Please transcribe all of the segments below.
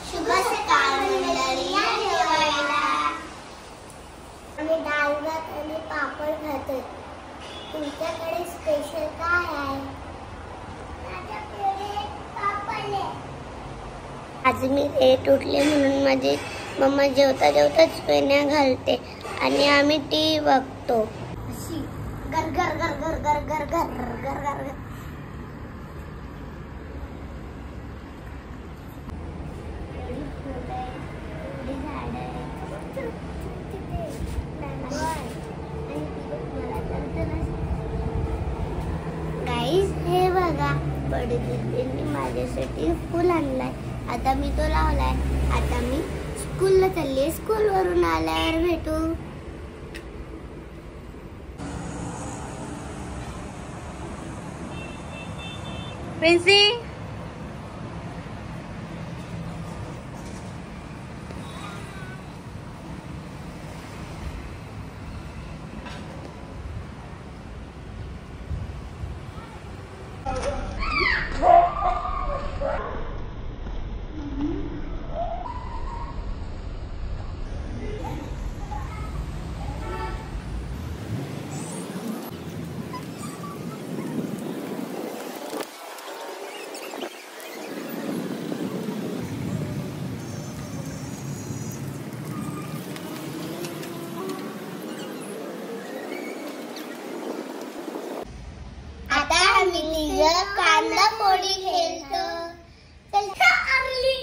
शुभ सकाळ मंडळी. आम्ही डाळ भात आणि पापड खातो. तुमच्याकडे स्पेशल काय आहे? माझ्याकडे पापड आहे. आज मी लेट उठले म्हणून माझी मम्मा जेवता जेवताच पेन्या घालते आणि आम्ही टीव्ही बघतो. अशी गर गर गर गर गर गर गर गर गर गर. गाईज हे बघा, बडी दीदींनी माझ्यासाठी फुल आणलाय. आता मी तो लावलाय. आता मी स्कूलला चालले. स्कूल वरून आल्यावर भेटू. प्रिन्सी कांदा पोळी खेळतो. चल आरली.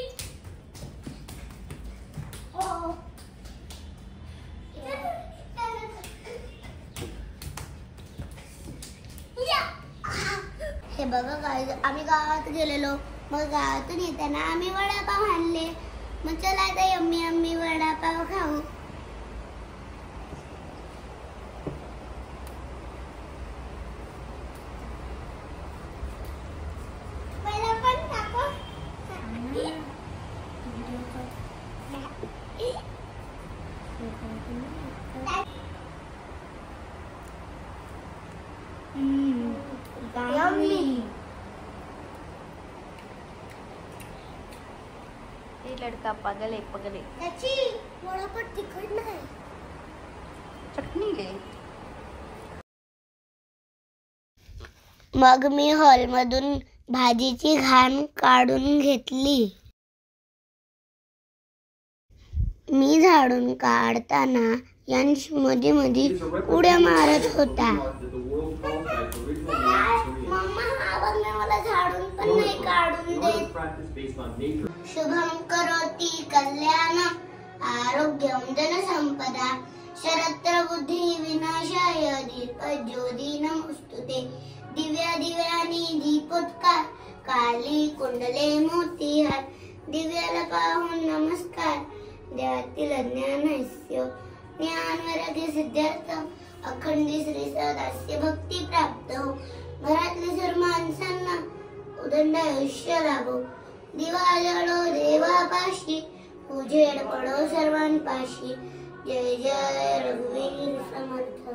हे बघा काय, आम्ही गावात गेलेलो. मग गावातून येताना आम्ही वडापाव आणले. मग चला आता यम्मी यम्मी वडापाव खाऊ. लड़का पागल है, पगल है. त्याची वडापाव तिखट नाही. चटणी ले. मग मी हॉलमधून भाजीची घाण काढून घेतली. मी झाडून काढताना यांश मध्ये मध्ये उड्या मारत होता. मला झाडून पण नाही काढून देत. शुभम करोति कल्याणम आरोग्यम जनसंपदा शरत्र बुद्धि विनाशाय दीपज्योती नमोस्तुते. दिव्या दिव्यानी दीपोत्कार काली कुंडले मोतीहार. दिव्याला पाहून नमस्कार देवातील ज्ञानस्य ज्ञान वैराग्य सिद्धार्थ अखंड श्री सदास्य भक्ती प्राप्त हो. घरातल्या सर्व माणसांना उदंड आयुष्य लाभो. दिवा जळो देवापाशी उजेड पडो सर्वांपाशी. जय जय रघुवीर समर्थ.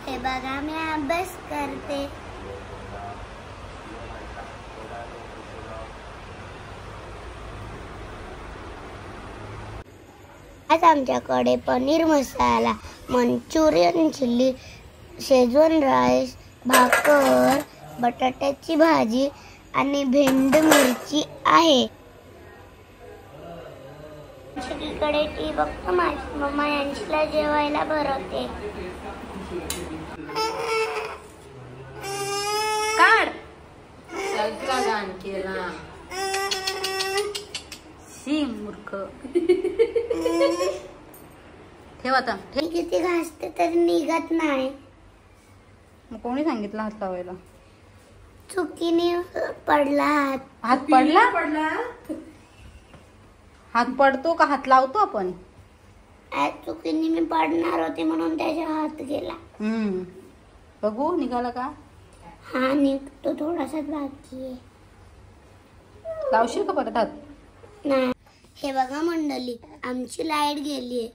हे बघा मी अभ्यास करते. आज आमच्याकडे paneer masala, Manchurian chilli, Schezwan rice, भाकर, बटाट्याची भाजी आणि भेंड मिरची आहे. सगळीकडे टी बघतो. माझी मम्मा यांशीला जेवायला भरवते. काढ. सगळा गाण केला. शी मूर्ख. ठेव आता. किती घासते तरी निघत नाही. मग कोणी सांगितलं हात लावायला? चुकीने पडला हात. हात पडला? हात पडतो का हात लावतो आपण? आज चुकीने मी पडणार होते म्हणून त्याच्या हात गेला. बघू निघाला का? हा निघतो. थोडासा बाकी आहे. लावशील का परत हात? नाही. हे बघा मंडळी, आमची लाईट गेलीये.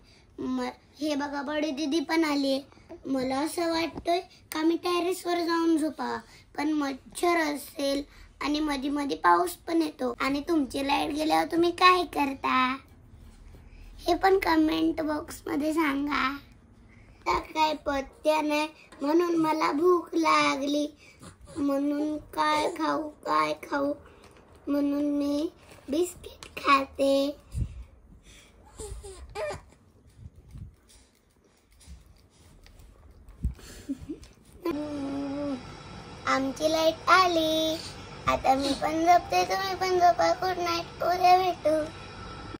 हे बघा बडी दीदी पण आली. मला असं वाटतंय का मी टेरेसवर जाऊन झोपा, पण मच्छर असेल आणि मध्ये मध्ये पाऊस पण येतो आणि तुमची लाईट गेल्यावर तुम्ही काय करता हे पण कमेंट बॉक्स मध्ये सांगा. आता काय पत्त्या नाही म्हणून मला भूक लागली, म्हणून काय खाऊ म्हणून मी बिस्किट खाते. आमची लाईट आली, आता मी पण झोपते, तुम्ही पण झोपा. गुड नाईट, उद्या भेटू.